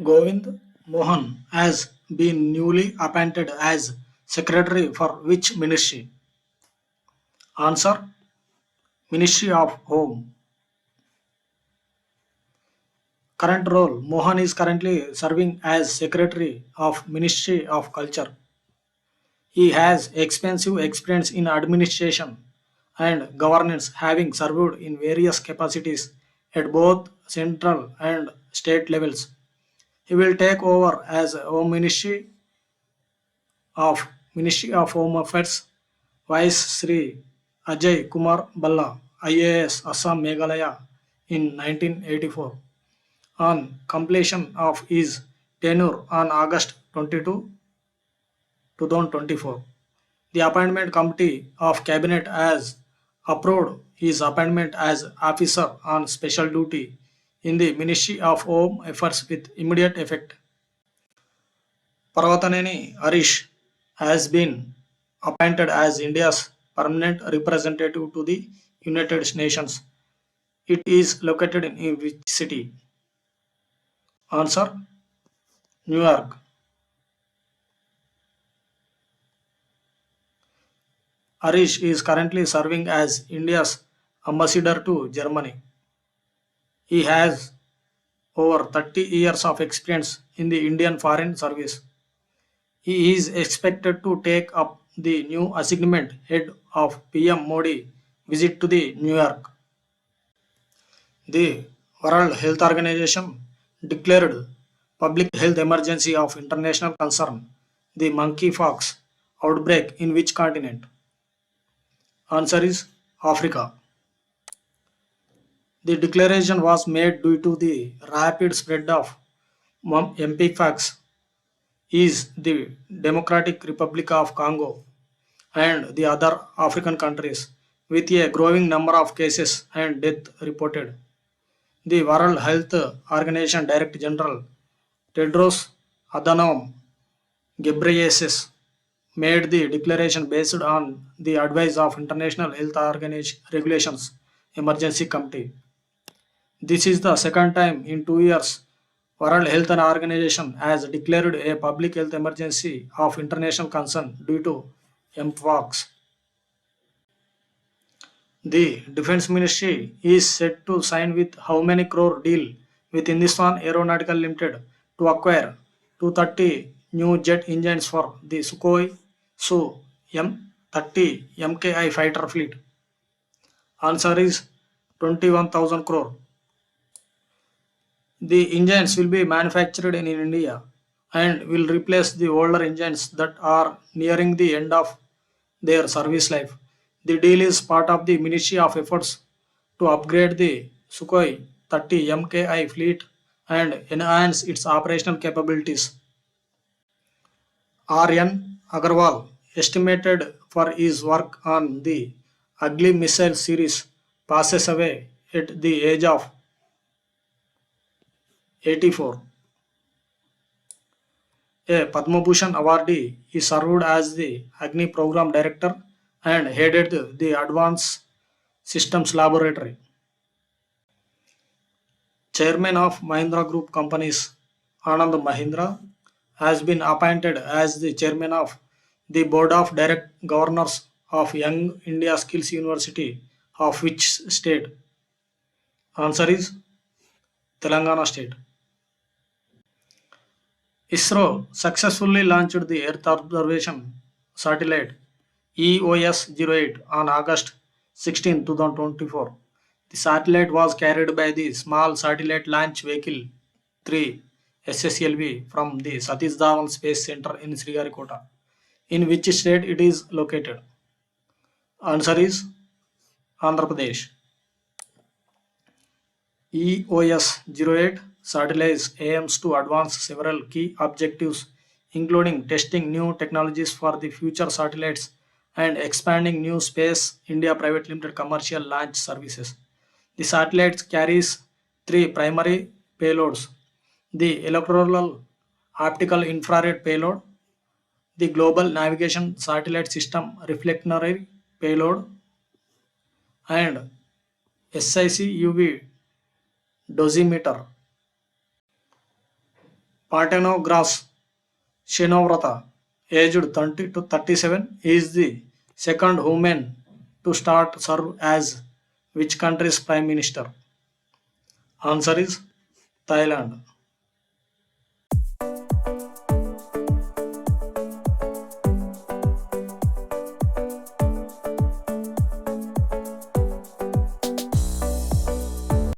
Govind Mohan has been newly appointed as Secretary for which ministry? Answer: Ministry of Home. Current role: Mohan is currently serving as Secretary of Ministry of Culture. He has extensive experience in administration and governance, having served in various capacities at both central and state levels. He will take over as Home of Ministry of Home Affairs Vice Sri Ajay Kumar Balla, IAS, Assam Meghalaya in 1984. On completion of his tenure on August 22, 2024, the Appointment Committee of Cabinet has approved his appointment as officer on special duty in the Ministry of Home Affairs with immediate effect. Parvataneni Harish has been appointed as India's permanent representative to the United Nations. It is located in which city? Answer: New York. Harish is currently serving as India's ambassador to Germany. He has over 30 years of experience in the Indian Foreign Service. He is expected to take up the new assignment head of PM Modi visit to the New York. The World Health Organization declared public health emergency of international concern, the monkeypox outbreak in which continent? Answer is Africa. The declaration was made due to the rapid spread of mpox is the Democratic Republic of Congo and the other African countries with a growing number of cases and death reported. The World Health Organization Director General Tedros Adhanom Ghebreyesus made the declaration based on the advice of International Health Organization Regulations Emergency Committee. This is the second time in 2 years World Health Organization has declared a public health emergency of international concern due to mpox. The Defense Ministry is set to sign with how many crore deal with Hindustan Aeronautical Limited to acquire 230 new jet engines for the Sukhoi Su-30 MKI fighter fleet? Answer is 21,000 crore. The engines will be manufactured in India and will replace the older engines that are nearing the end of their service life. The deal is part of the Ministry of efforts to upgrade the Sukhoi 30 MKI fleet and enhance its operational capabilities. R.N. Agarwal, estimated for his work on the Ugly Missile series, passes away at the age of 84. A Padma Bhushan awardee, he served as the Agni Program Director and headed the Advanced Systems Laboratory. Chairman of Mahindra Group Companies, Anand Mahindra, has been appointed as the Chairman of the Board of Direct Governors of Young India Skills University of which state? Answer is Telangana state. ISRO successfully launched the Earth observation satellite EOS-08 on August 16, 2024. The satellite was carried by the Small Satellite Launch Vehicle 3 SSLV from the Satish Dhawan Space Center in Sriharikota. In which state it is located? Answer is Andhra Pradesh. EOS-08 satellite aims to advance several key objectives, including testing new technologies for the future satellites and expanding new Space India Private Limited commercial launch services. The satellite carries three primary payloads: the electoral optical infrared payload, the global navigation satellite system reflectionary payload, and SIC UV dosimeter. Partenogras Shinovrata, aged 30 to 37, is the second woman to start serve as which country's prime minister? Answer is Thailand.